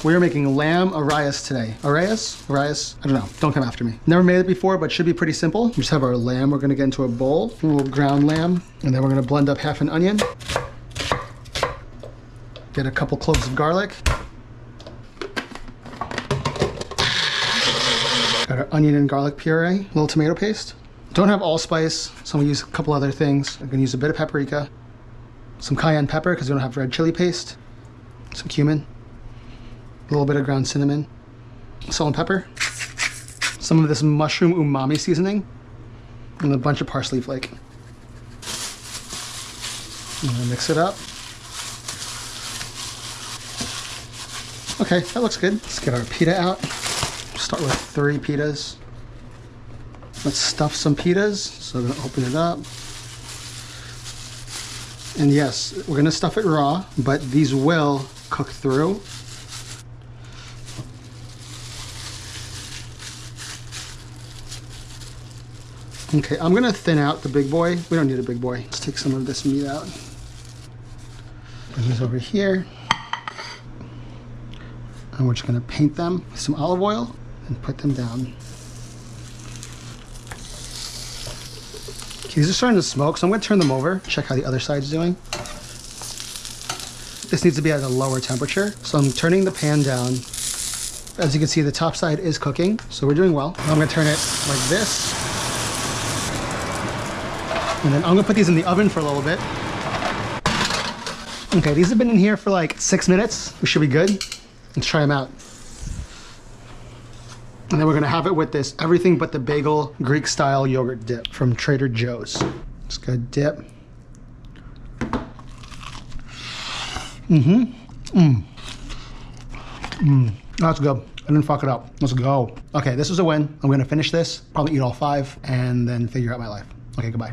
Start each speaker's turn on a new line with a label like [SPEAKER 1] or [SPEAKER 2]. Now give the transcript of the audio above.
[SPEAKER 1] We are making lamb Arayes today. Arayes? I don't know. Don't come after me. Never made it before, but should be pretty simple. We just have our lamb. We're gonna get into a bowl, a little ground lamb, and then we're gonna blend up half an onion. Get a couple cloves of garlic. Got our onion and garlic puree, a little tomato paste. Don't have allspice, so I'm gonna use a couple other things. I'm gonna use a bit of paprika, some cayenne pepper because we don't have red chili paste, some cumin, a little bit of ground cinnamon, salt and pepper, some of this mushroom umami seasoning, and a bunch of parsley flake. I'm gonna mix it up. Okay, that looks good. Let's get our pita out. Start with 3 pitas. Let's stuff some pitas. So I'm gonna open it up. And yes, we're gonna stuff it raw, but these will cook through. Okay, I'm gonna thin out the big boy. We don't need a big boy. Let's take some of this meat out. Bring these over here. And we're just gonna paint them with some olive oil and put them down. Okay, these are starting to smoke, so I'm gonna turn them over, check how the other side's doing. This needs to be at a lower temperature, so I'm turning the pan down. As you can see, the top side is cooking, so we're doing well. I'm gonna turn it like this. And then I'm gonna put these in the oven for a little bit. Okay, these have been in here for like 6 minutes. We should be good. Let's try them out. And then we're gonna have it with this everything but the bagel Greek style yogurt dip from Trader Joe's. Just go dip. That's good. I didn't fuck it up. Let's go. Okay, this is a win. I'm gonna finish this, probably eat all 5, and then figure out my life. Okay, goodbye.